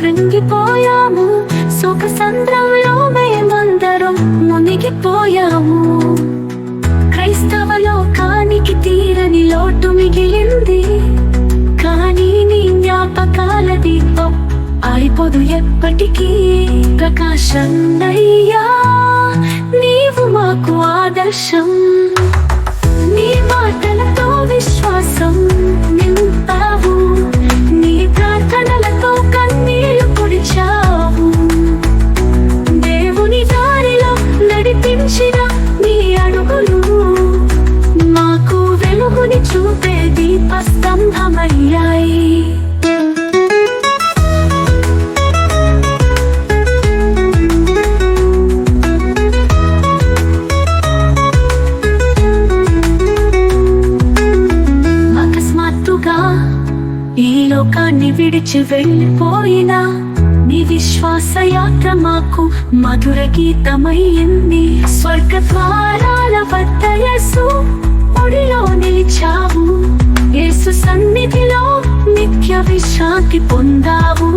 కృంగిపోయాము, సుఖ సంద్రంలో మేమందరం మునిగిపోయాము. క్రైస్తవ లోకానికి తీరని లోటు మిగిలింది, కానీ నీ జ్ఞాపకాల దీపం ఆరిపోదు ఎప్పటికీ. ప్రకాశన్నయ్యా, నీవు మాకు ఆదర్శం. నీ మాటలతో విశ్వాసం నింపావు, నీ ప్రార్థనలతో కన్నీళ్లు పొడిచావు. దేవుని దారిలో నడిపించిన నీ అడుగులు మాకు వెలుగుని చూపే దీపస్తంభమయ్యాయి. ఈ లోకాన్ని విడిచి వెళ్ళిపోయినా నీ విశ్వాస యాత్ర మాకు మధుర గీతమయ్యింది. స్వర్గ ద్వారాల వద్ద యేసు ఒడిలో నిలిచావు, యేసు సన్నిధిలో నిత్య విశ్రాంతి పొందావు.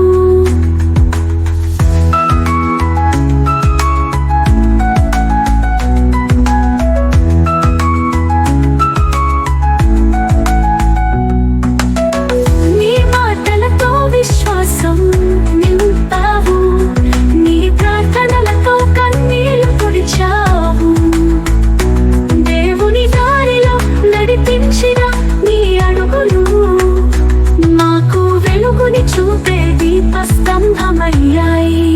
చూపే దీపస్తంభమయ్యాయి.